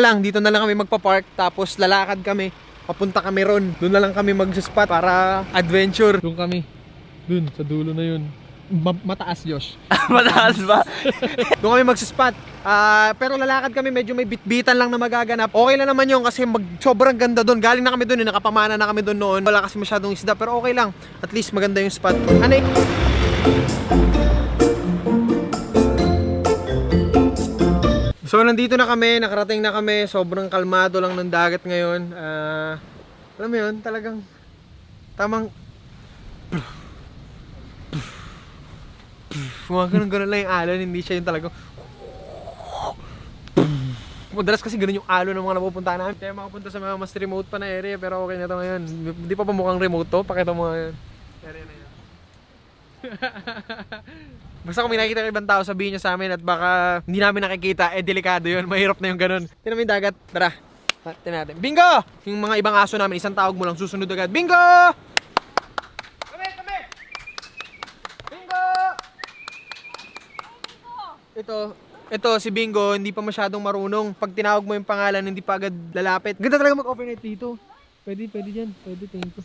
lang, dito na lang kami magpa-park. Tapos lalakad kami, papunta kami ron. Doon na lang kami mag-spot para adventure. Doon kami, doon sa dulo na yun. Mataas, Josh. Mataas ba? Doon kami mag-spot. Pero lalakad kami, medyo may bitbitan lang na magaganap. Okay lang naman yun kasi sobrang ganda doon. Galing na kami doon, nakapamana na kami doon noon. Wala kasi masyadong isda, pero okay lang. At least maganda yung spot. Anay. So nandito na kami, nakarating na kami. Sobrang kalmado lang ng dagat ngayon. Alam mo yun, talagang tamang mga ganun lang yung alon, hindi siya yung talagang madalas kasi ganun yung alon ng mga napupunta namin. Kaya makapunta sa mga mas remote pa na area, pero okay na ito ngayon. Hindi pa mukhang remote to, pakita mo ngayon. Area na yan. Basta kung may nakikita ng ibang tao, sabihin nyo sa amin at baka hindi namin nakikita, delikado yun, mahirap na yung ganun. Tignan mo yung dagat, tara. Tignan natin. Bingo! Yung mga ibang aso namin, isang tawag mo lang, susunod agad. Bingo! Kami! Bingo! Ito si Bingo, hindi pa masyadong marunong. Pag tinawag mo yung pangalan, hindi pa agad lalapit. Ganda talaga mag-overnight dito. Pwede dyan. Pwede, tingin ko.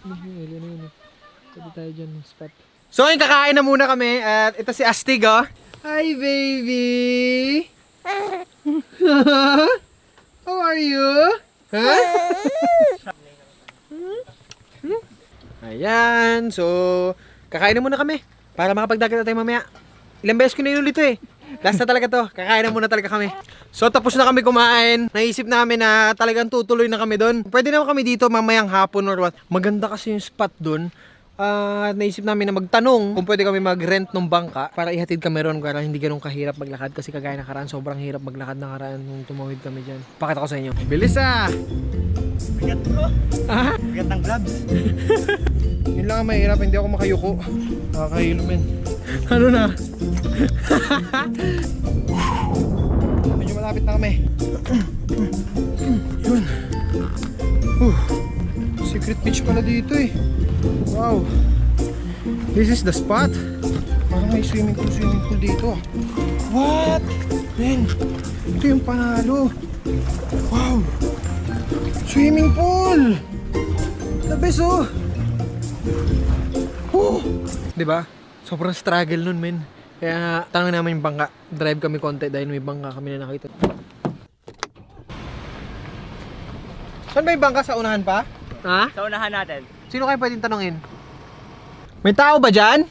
Pwede tayo dyan, spot. So, ngayon kakain na muna kami. At ito si Astig, oh. Hi, baby! How are you? Huh? Ayan, so kakain na muna kami para makapagdagat na tayo mamaya. Ilang beses ko na inulit ito eh. Last na talaga to, kakain na muna talaga kami. So tapos na kami kumain. Naisip namin na talagang tutuloy na kami doon. Pwede naman kami dito mamayang hapon or what. Maganda kasi yung spot doon. Naisip namin na magtanong kung pwede kami mag-rent ng bangka para ihatid kami ron para hindi ganun kahirap maglakad kasi kagaya nakaraan sobrang hirap maglakad nakaraan nung tumawid kami dyan. Pakita ko sa inyo. Bilis ah! Bigat bro. Bigat ng gloves. Yun lang ang mahirap, hindi ako makayuko. Nakakahilo men. Ano na? Medyo malapit na kami. Yun. Secret beach pala dito eh. Wow. This is the spot. Parang may swimming pool dito. What? Men, ito yung panalo. Wow. Swimming pool. The best oh. Diba? Sobrang struggle nun men. Kaya tanong namin yung bangka. Drive kami konti dahil may bangka kami na nakita. Saan ba yung bangka? Sa unahan pa? Ha? Sa unahan natin. Sino kayo pwedeng tanongin? May tao ba dyan?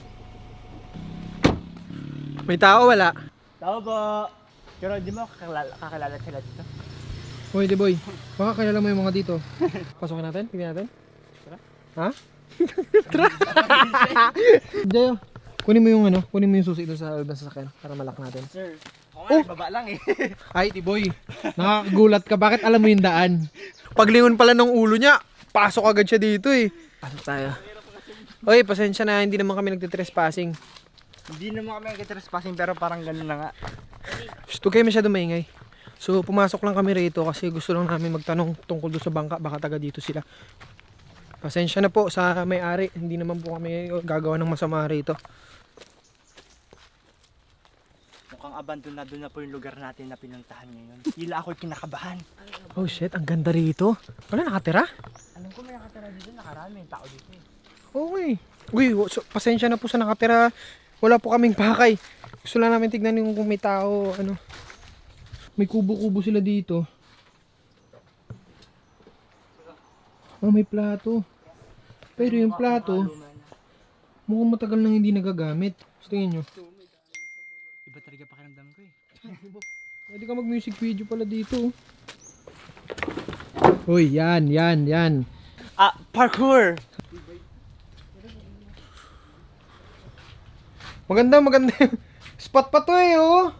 May tao wala? Tao ba? Pero di mo kakilala sila dito? Hoy, di boy. Baka kilala mo yung mga dito. Pasokin natin? Tingnan natin? Tara. Ha? Tara! Jayo, kunin mo yung susi doon sa sasakyan para malak natin. Sir, ako nga baba lang eh. Ay, di boy. Nakakagulat ka. Bakit alam mo yung daan? Paglingon pala ng ulo niya, pasok agad siya dito eh. Pasok tayo. Oy, pasensya na, hindi naman kami nagtitrespassing. Hindi naman kami nagtitrespassing pero parang ganun na nga. Gusto kayo masyado maingay. So, pumasok lang kami rito kasi gusto lang namin magtanong tungkol doon sa bangka. Baka taga dito sila. Pasensya na po sa may-ari. Hindi naman po kami gagawa ng masama rito. Mukhang abandonado na po yung lugar natin na pinuntahan ngayon. Hila ako'y kinakabahan. Oh shit, ang ganda rito. Wala nakatira? Alam ko may nakatira dito, nakarami yung tao dito eh. Okay. Uy, so, pasensya na po sa nakatira. Wala po kaming pakay. Gusto lang namin tignan yung kung may tao, ano. May kubo-kubo sila dito. Oh, may plato. Pero yung plato, mukhang matagal nang hindi nagagamit. Gusto tingin nyo? Iba talaga pakiramdam ko eh. Pwede ka mag-music video pala dito. Uy, yan. Parkour! Maganda. Spot pa to eh, oh.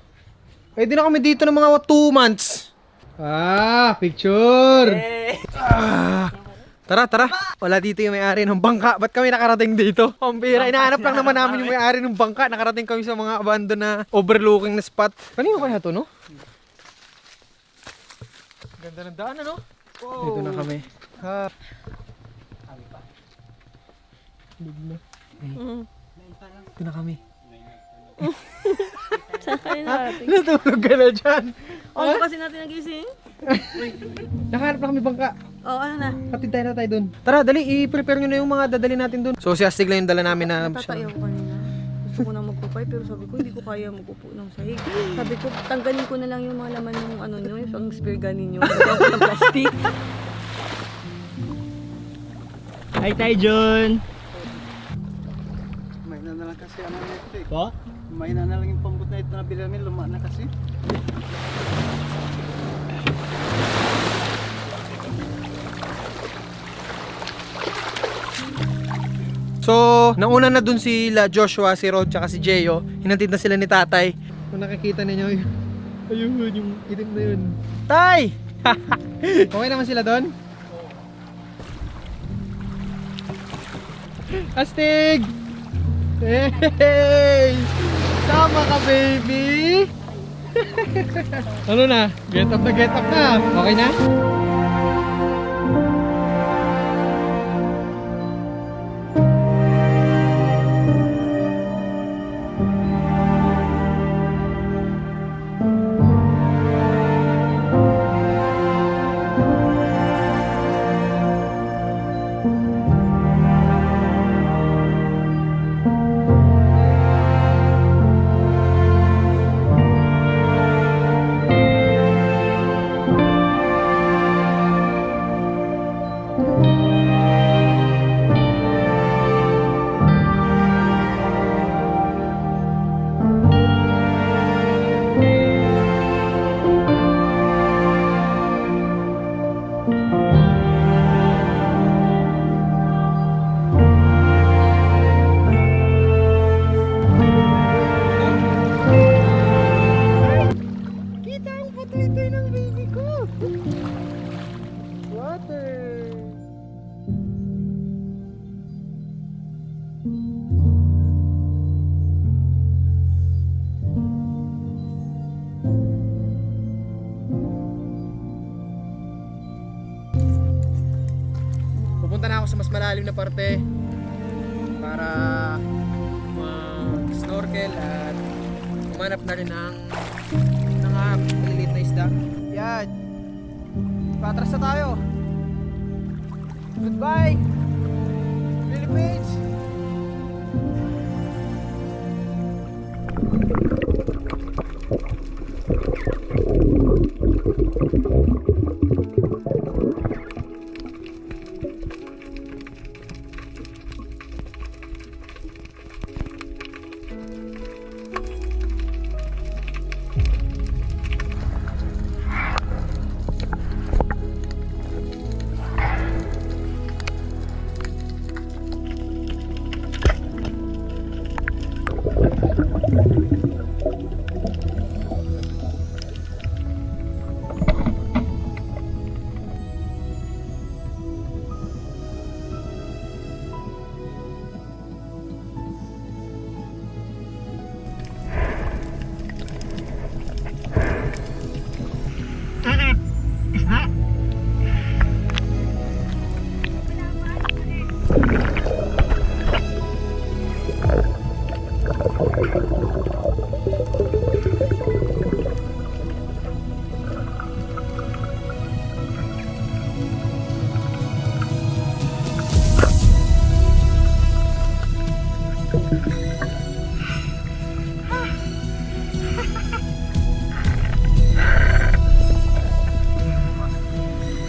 Pwede na kami dito ng mga 2 months. Picture. Hey. Tara. Wala dito yung may-ari ng bangka. Ba't kami nakarating dito? Ang bira. Inahanap lang naman namin yung may-ari ng bangka. Nakarating kami sa mga abandon na overlooking na spot. Kanino kaya to, no? Ganda ng daan, ano? Dito na kami. Dito na kami. Saan natin? Natulog ka na dyan. Ako kasi natin nagising. Nakahanap na kami bangka. Oo, ano na? Hatid tayo na tayo dun. Tara, dali, i-prepare nyo na yung mga dadali natin dun. So, si Astig lang yung dala namin na... Natatayo ko kanina. Gusto ko na magpupay pero sabi ko hindi ko kaya magupo ng sahig. Sabi ko tanggalin ko na lang yung mga laman ng ano nyo, yung pang spear gun ninyo. Hindi ako ng plastic. Hi tayo, John! May na lang kasi ano nito eh. Po? May na lang yung pambut na ito na bilhin namin, luma na kasi. So, nauna na dun sila Joshua, si Rod, tsaka si Jeyo. Hinatid na sila ni tatay. Kung nakikita ninyo, ayun, yung itim na yun. Tay! Okay naman sila dun? Astig! Hey! Tama ka, baby! Ano na? Get up na! Okay na? Kita ang patoy-toy ng baby ko! Water! Pupunta na ako sa mas malalim na parte para mag-snorkel at umanap na rin ng mga maliliit na isda. Yan. Patras na tayo. Goodbye, Philippines!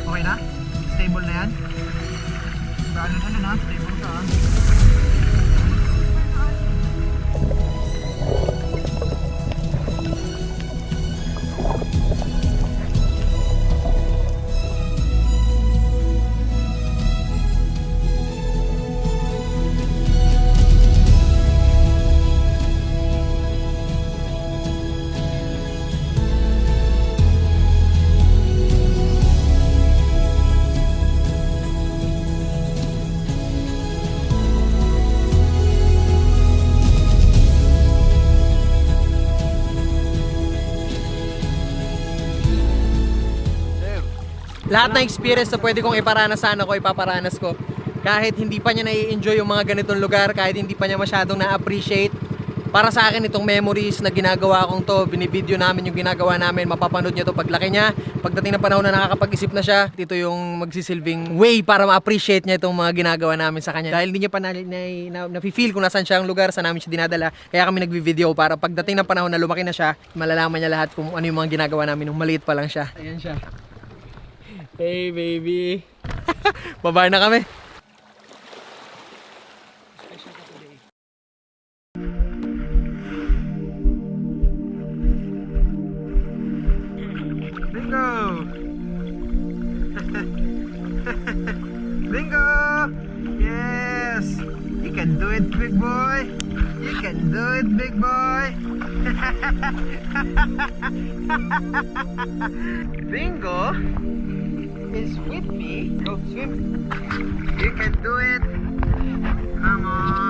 Okay na? Stable na yan? Ano na? Stable ka ah. Lahat ng experience na pwede kong iparanas sa anak ko, ipaparanas ko. Kahit hindi pa niya nai-enjoy yung mga ganitong lugar, kahit hindi pa niya masyadong na-appreciate, para sa akin itong memories na ginagawa kong to, binibideo namin yung ginagawa namin, mapapanood nyo to paglaki niya. Pagdating ng panahon na nakakapag-isip na siya, ito yung magsisilbing way para ma-appreciate niya itong mga ginagawa namin sa kanya. Dahil hindi niya pa na-feel kung nasan siya ang lugar, saan namin siya dinadala. Kaya kami nagvi-video para pagdating ng panahon na lumaki na siya, malalaman niya lahat kung ano yung mga ginagawa namin nung maliit pa lang siya. Ayan siya. Hey baby. Baba na kami. Bingo! Bingo! Yes! You can do it, big boy! You can do it, big boy! Bingo is with me. Go swim. You can do it. Come on.